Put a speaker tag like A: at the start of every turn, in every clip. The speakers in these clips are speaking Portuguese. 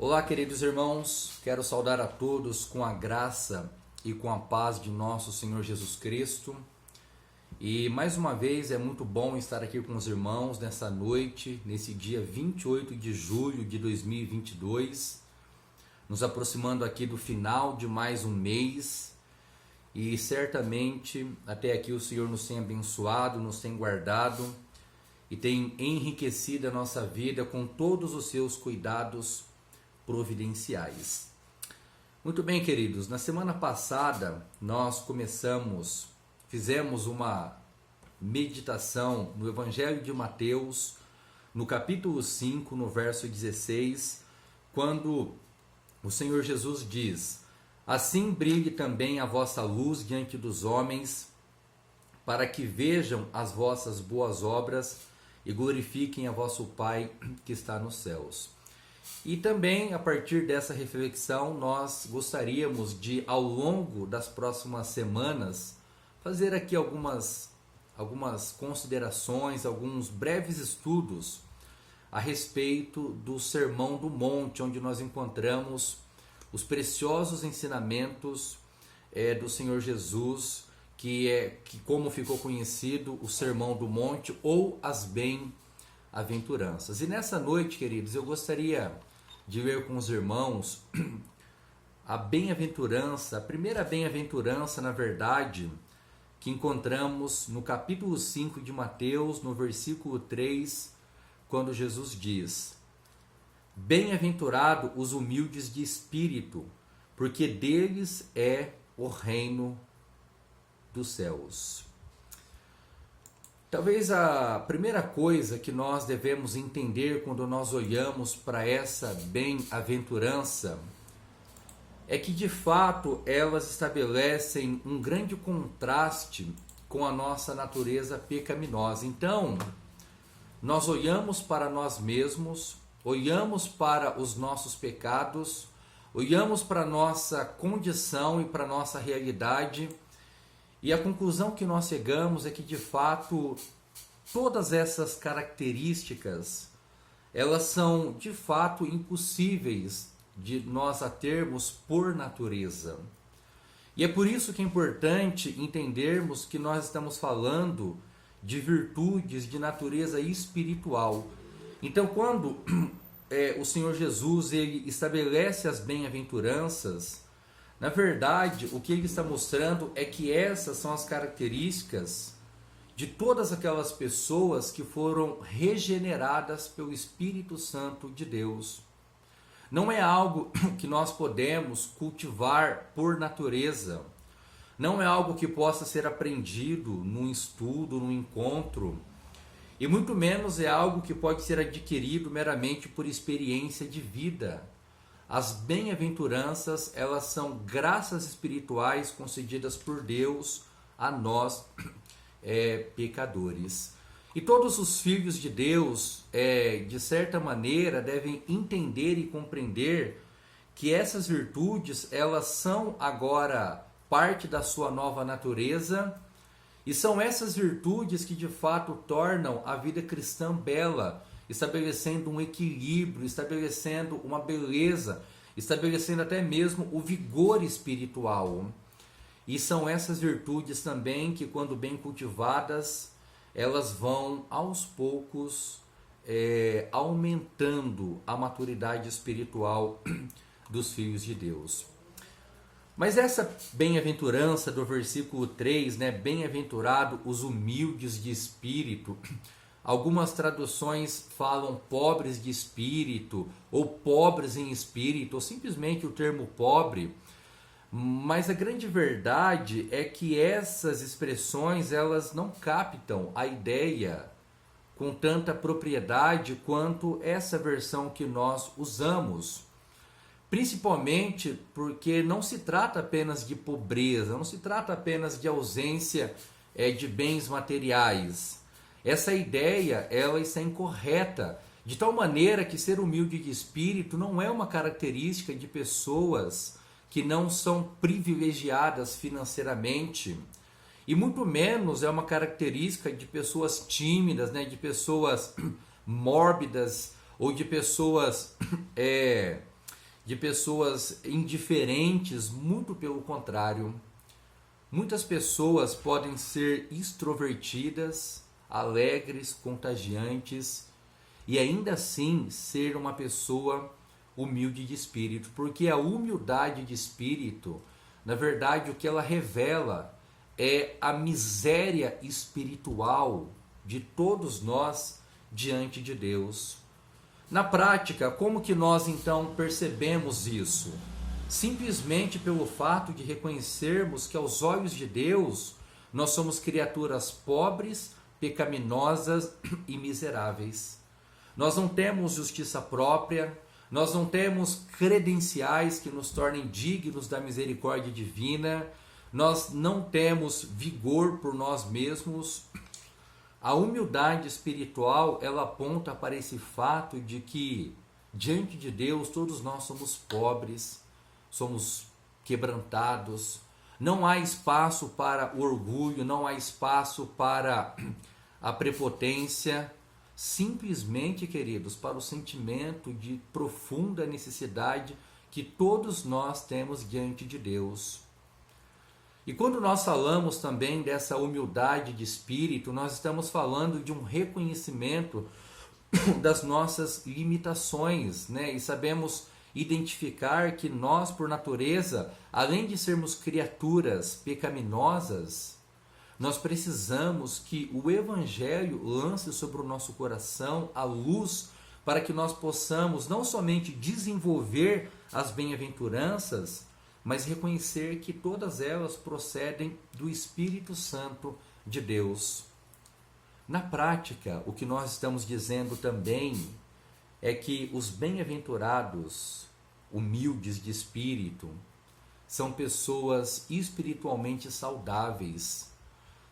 A: Olá, queridos irmãos, quero saudar a todos com a graça e com a paz de nosso Senhor Jesus Cristo. E mais uma vez é muito bom estar aqui com os irmãos nessa noite, nesse dia 28 de julho de 2022, nos aproximando aqui do final de mais um mês. E certamente até aqui o Senhor nos tem abençoado, nos tem guardado e tem enriquecido a nossa vida com todos os seus cuidados providenciais. Muito bem, queridos, na semana passada nós fizemos uma meditação no Evangelho de Mateus, no capítulo 5, no verso 16, quando o Senhor Jesus diz: assim brilhe também a vossa luz diante dos homens, para que vejam as vossas boas obras e glorifiquem a vosso Pai que está nos céus. E também, a partir dessa reflexão, nós gostaríamos de, ao longo das próximas semanas, fazer aqui algumas considerações, alguns breves estudos a respeito do Sermão do Monte, onde nós encontramos os preciosos ensinamentos do Senhor Jesus, que como ficou conhecido, o Sermão do Monte ou as bem-aventuranças. E nessa noite, queridos, eu gostaria de ler com os irmãos a bem-aventurança, a primeira bem-aventurança, na verdade, que encontramos no capítulo 5 de Mateus, no versículo 3, quando Jesus diz: bem-aventurado os humildes de espírito, porque deles é o reino dos céus. Talvez a primeira coisa que nós devemos entender quando nós olhamos para essa bem-aventurança é que, de fato, elas estabelecem um grande contraste com a nossa natureza pecaminosa. Então, nós olhamos para nós mesmos, olhamos para os nossos pecados, olhamos para a nossa condição e para a nossa realidade, e a conclusão que nós chegamos é que, de fato, todas essas características, elas são, de fato, impossíveis de nós a termos por natureza. E é por isso que é importante entendermos que nós estamos falando de virtudes de natureza espiritual. Então, quando o Senhor Jesus ele estabelece as bem-aventuranças, na verdade, o que ele está mostrando é que essas são as características de todas aquelas pessoas que foram regeneradas pelo Espírito Santo de Deus. Não é algo que nós podemos cultivar por natureza. Não é algo que possa ser aprendido num estudo, num encontro. E muito menos é algo que pode ser adquirido meramente por experiência de vida. As bem-aventuranças, elas são graças espirituais concedidas por Deus a nós, pecadores. E todos os filhos de Deus, de certa maneira, devem entender e compreender que essas virtudes, elas são agora parte da sua nova natureza, e são essas virtudes que de fato tornam a vida cristã bela, estabelecendo um equilíbrio, estabelecendo uma beleza, estabelecendo até mesmo o vigor espiritual. E são essas virtudes também que, quando bem cultivadas, elas vão aos poucos aumentando a maturidade espiritual dos filhos de Deus. Mas essa bem-aventurança do versículo 3, bem-aventurado os humildes de espírito, algumas traduções falam pobres de espírito, ou pobres em espírito, ou simplesmente o termo pobre. Mas a grande verdade é que essas expressões, elas não captam a ideia com tanta propriedade quanto essa versão que nós usamos. Principalmente porque não se trata apenas de pobreza, não se trata apenas de ausência de bens materiais. Essa ideia, ela está incorreta, de tal maneira que ser humilde de espírito não é uma característica de pessoas que não são privilegiadas financeiramente, e muito menos é uma característica de pessoas tímidas, de pessoas mórbidas, ou de pessoas de pessoas indiferentes, muito pelo contrário. Muitas pessoas podem ser extrovertidas, alegres, contagiantes e ainda assim ser uma pessoa humilde de espírito, porque a humildade de espírito, na verdade, o que ela revela é a miséria espiritual de todos nós diante de Deus. Na prática, como que nós então percebemos isso? Simplesmente pelo fato de reconhecermos que aos olhos de Deus nós somos criaturas pobres, pecaminosas e miseráveis. Nós não temos justiça própria, nós não temos credenciais que nos tornem dignos da misericórdia divina, nós não temos vigor por nós mesmos. A humildade espiritual, ela aponta para esse fato de que diante de Deus todos nós somos pobres, somos quebrantados, não há espaço para o orgulho, não há espaço para a prepotência, simplesmente, queridos, para o sentimento de profunda necessidade que todos nós temos diante de Deus. E quando nós falamos também dessa humildade de espírito, nós estamos falando de um reconhecimento das nossas limitações, né? E sabemos identificar que nós, por natureza, além de sermos criaturas pecaminosas, nós precisamos que o Evangelho lance sobre o nosso coração a luz para que nós possamos não somente desenvolver as bem-aventuranças, mas reconhecer que todas elas procedem do Espírito Santo de Deus. Na prática, o que nós estamos dizendo também é que os bem-aventurados, humildes de espírito, são pessoas espiritualmente saudáveis,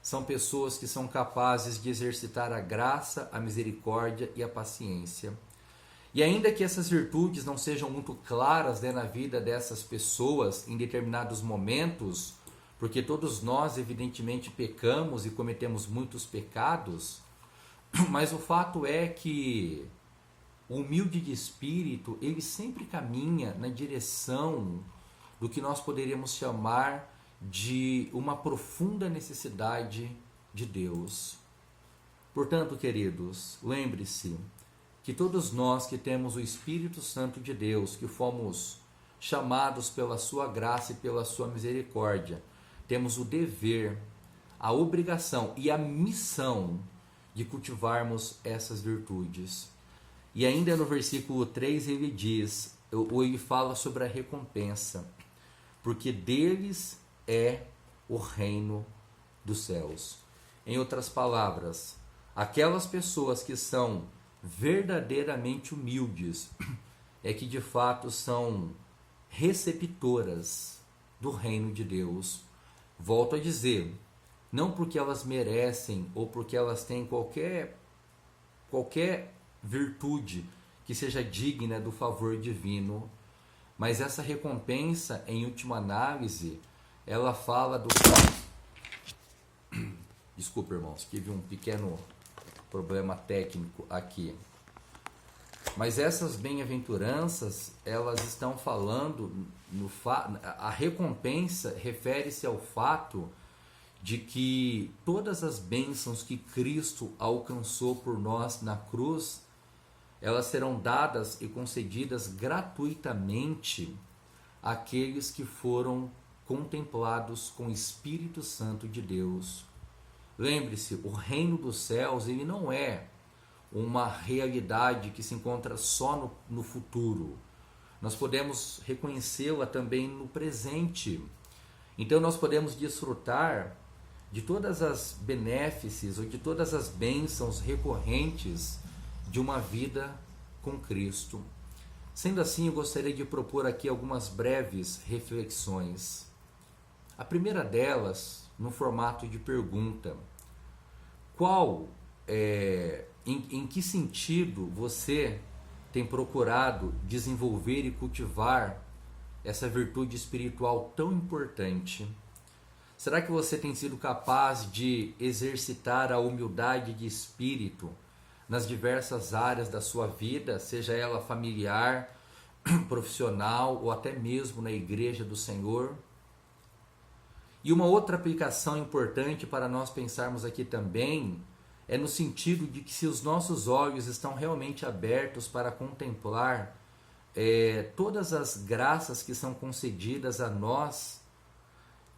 A: são pessoas que são capazes de exercitar a graça, a misericórdia e a paciência. E ainda que essas virtudes não sejam muito claras, né, na vida dessas pessoas em determinados momentos, porque todos nós evidentemente pecamos e cometemos muitos pecados, mas o fato é que o humilde de espírito, ele sempre caminha na direção do que nós poderíamos chamar de uma profunda necessidade de Deus. Portanto, queridos, lembre-se que todos nós que temos o Espírito Santo de Deus, que fomos chamados pela sua graça e pela sua misericórdia, temos o dever, a obrigação e a missão de cultivarmos essas virtudes. E ainda no versículo 3 ele diz, ele fala sobre a recompensa, porque deles é o reino dos céus. Em outras palavras, aquelas pessoas que são verdadeiramente humildes é que de fato são receptoras do reino de Deus. Volto a dizer, não porque elas merecem ou porque elas têm qualquer virtude que seja digna do favor divino, mas essa recompensa, em última análise, ela fala do... Desculpa, irmãos, tive um pequeno problema técnico aqui. Mas essas bem-aventuranças, elas estão falando, a recompensa refere-se ao fato de que todas as bênçãos que Cristo alcançou por nós na cruz, elas serão dadas e concedidas gratuitamente àqueles que foram contemplados com o Espírito Santo de Deus. Lembre-se, o reino dos céus, ele não é uma realidade que se encontra só no futuro. Nós podemos reconhecê-la também no presente. Então nós podemos desfrutar de todas as benéfices ou de todas as bênçãos recorrentes de uma vida com Cristo. Sendo assim, eu gostaria de propor aqui algumas breves reflexões. A primeira delas, no formato de pergunta: em que sentido você tem procurado desenvolver e cultivar essa virtude espiritual tão importante? Será que você tem sido capaz de exercitar a humildade de espírito nas diversas áreas da sua vida, seja ela familiar, profissional ou até mesmo na igreja do Senhor. E uma outra aplicação importante para nós pensarmos aqui também é no sentido de que se os nossos olhos estão realmente abertos para contemplar todas as graças que são concedidas a nós,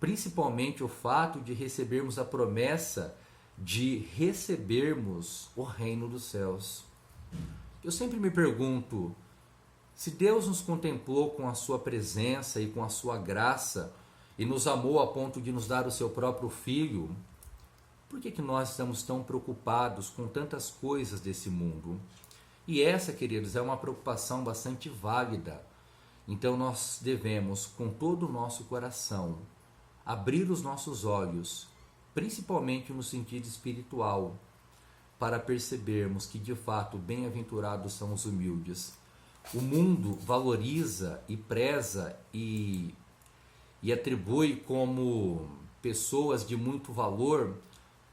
A: principalmente o fato de recebermos a promessa de recebermos o reino dos céus. Eu sempre me pergunto, se Deus nos contemplou com a sua presença e com a sua graça e nos amou a ponto de nos dar o seu próprio Filho, por que nós estamos tão preocupados com tantas coisas desse mundo? E essa, queridos, é uma preocupação bastante válida. Então nós devemos, com todo o nosso coração, abrir os nossos olhos, principalmente no sentido espiritual, para percebermos que de fato bem-aventurados são os humildes. O mundo valoriza e preza e atribui como pessoas de muito valor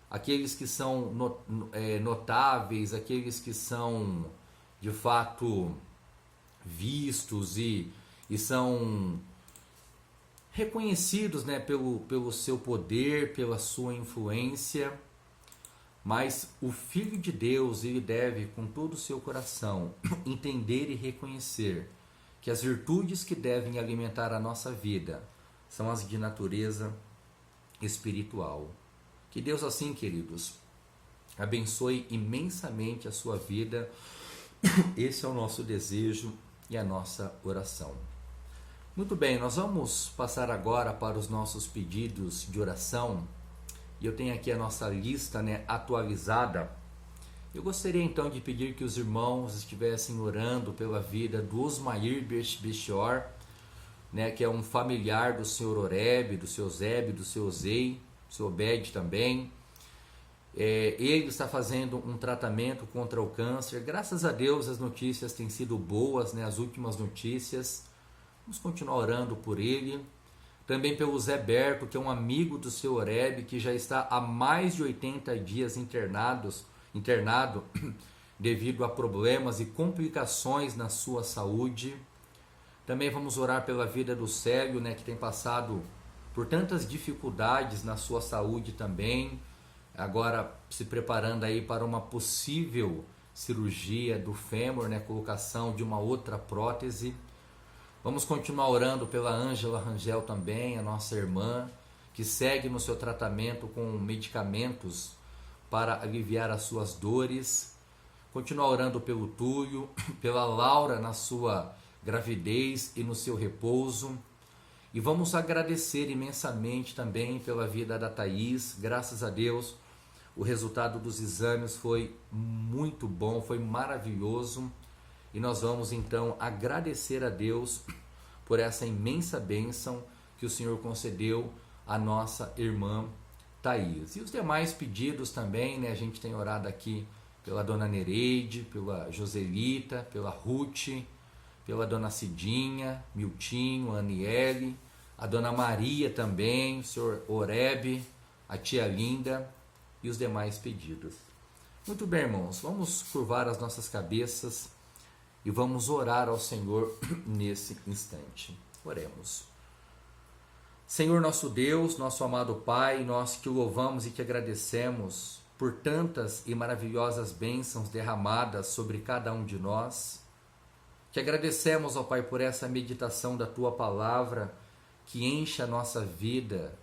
A: aqueles que são notáveis, aqueles que são de fato vistos e são reconhecidos, né, pelo seu poder, pela sua influência. Mas o Filho de Deus, ele deve com todo o seu coração entender e reconhecer que as virtudes que devem alimentar a nossa vida são as de natureza espiritual. Que Deus assim, queridos, abençoe imensamente a sua vida. Esse é o nosso desejo e a nossa oração. Muito bem, nós vamos passar agora para os nossos pedidos de oração. E eu tenho aqui a nossa lista, né, atualizada. Eu gostaria então de pedir que os irmãos estivessem orando pela vida do Osmair Bechior, né, que é um familiar do senhor Oreb, do seu Zeb, do seu Zei, do seu Obed também. Ele está fazendo um tratamento contra o câncer. Graças a Deus as notícias têm sido boas, né, as últimas notícias. Vamos continuar orando por ele. Também pelo Zé Berto, que é um amigo do seu Oreb, que já está há mais de 80 dias internado devido a problemas e complicações na sua saúde. Também vamos orar pela vida do Célio, né, que tem passado por tantas dificuldades na sua saúde também, agora se preparando aí para uma possível cirurgia do fêmur, né, colocação de uma outra prótese. Vamos continuar orando pela Ângela Rangel também, a nossa irmã, que segue no seu tratamento com medicamentos para aliviar as suas dores. Continuar orando pelo Túlio, pela Laura na sua gravidez e no seu repouso. E vamos agradecer imensamente também pela vida da Thaís. Graças a Deus, o resultado dos exames foi muito bom, foi maravilhoso. E nós vamos então agradecer a Deus por essa imensa bênção que o Senhor concedeu à nossa irmã Thaís. E os demais pedidos também, né? A gente tem orado aqui pela dona Nereide, pela Joselita, pela Ruth, pela dona Cidinha, Miltinho, Aniele, a dona Maria também, o senhor Oreb, a tia Linda e os demais pedidos. Muito bem, irmãos, vamos curvar as nossas cabeças e vamos orar ao Senhor nesse instante. Oremos. Senhor nosso Deus, nosso amado Pai, nós te louvamos e te agradecemos por tantas e maravilhosas bênçãos derramadas sobre cada um de nós. Te agradecemos, ó Pai, por essa meditação da Tua Palavra que enche a nossa vida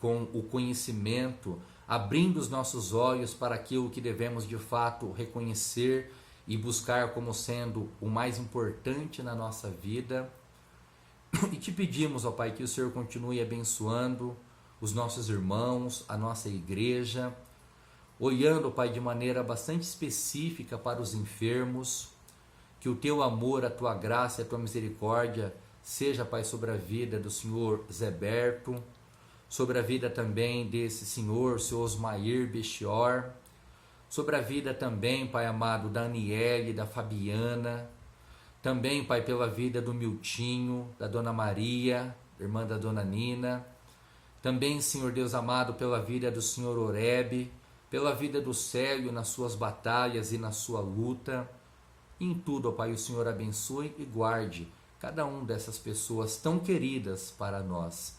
A: com o conhecimento, abrindo os nossos olhos para aquilo que devemos de fato reconhecer e buscar como sendo o mais importante na nossa vida. E te pedimos, ó Pai, que o Senhor continue abençoando os nossos irmãos, a nossa igreja, olhando, Pai, de maneira bastante específica para os enfermos. Que o Teu amor, a Tua graça e a Tua misericórdia seja, Pai, sobre a vida do Senhor Zé Berto, sobre a vida também desse senhor, seu Osmair Bechior, sobre a vida também, Pai amado, da Aniele, da Fabiana, também, Pai, pela vida do Miltinho, da Dona Maria, irmã da Dona Nina, também, Senhor Deus amado, pela vida do Senhor Oreb, pela vida do Célio nas suas batalhas e na sua luta. E em tudo, ó Pai, o Senhor abençoe e guarde cada uma dessas pessoas tão queridas para nós.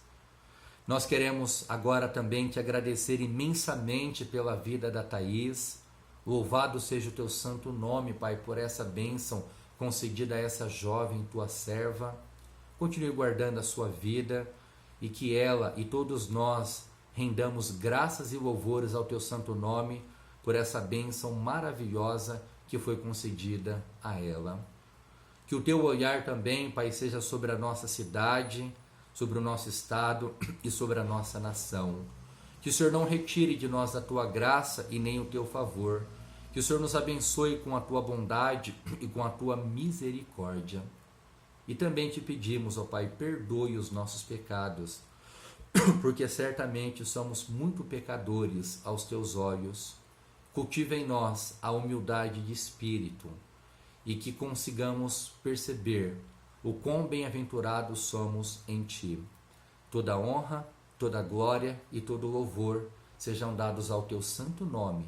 A: Nós queremos agora também te agradecer imensamente pela vida da Thaís. Louvado seja o teu santo nome, Pai, por essa bênção concedida a essa jovem tua serva. Continue guardando a sua vida e que ela e todos nós rendamos graças e louvores ao teu santo nome por essa bênção maravilhosa que foi concedida a ela. Que o teu olhar também, Pai, seja sobre a nossa cidade, sobre o nosso estado e sobre a nossa nação. Que o Senhor não retire de nós a tua graça e nem o teu favor. Que o Senhor nos abençoe com a tua bondade e com a tua misericórdia. E também te pedimos, ó Pai, perdoe os nossos pecados, porque certamente somos muito pecadores aos teus olhos. Cultiva em nós a humildade de espírito e que consigamos perceber o quão bem-aventurados somos em Ti. Toda honra, toda glória e todo louvor sejam dados ao Teu santo nome,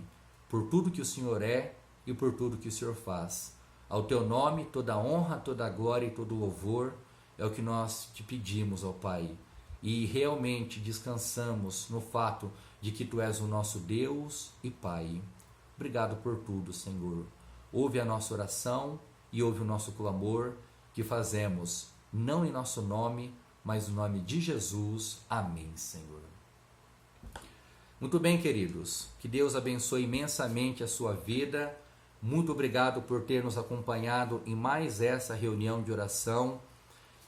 A: por tudo que o Senhor é e por tudo que o Senhor faz. Ao Teu nome, toda honra, toda glória e todo louvor é o que nós te pedimos, ó Pai. E realmente descansamos no fato de que Tu és o nosso Deus e Pai. Obrigado por tudo, Senhor. Ouve a nossa oração e ouve o nosso clamor que fazemos, não em nosso nome, mas no nome de Jesus. Amém, Senhor. Muito bem, queridos. Que Deus abençoe imensamente a sua vida. Muito obrigado por ter nos acompanhado em mais essa reunião de oração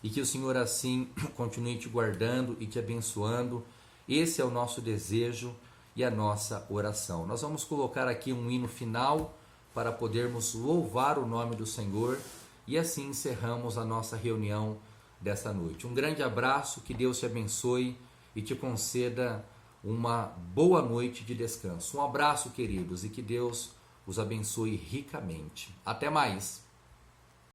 A: e que o Senhor assim continue te guardando e te abençoando. Esse é o nosso desejo e a nossa oração. Nós vamos colocar aqui um hino final para podermos louvar o nome do Senhor e assim encerramos a nossa reunião dessa noite. Um grande abraço, que Deus te abençoe e te conceda uma boa noite de descanso. Um abraço, queridos, e que Deus os abençoe ricamente. Até mais!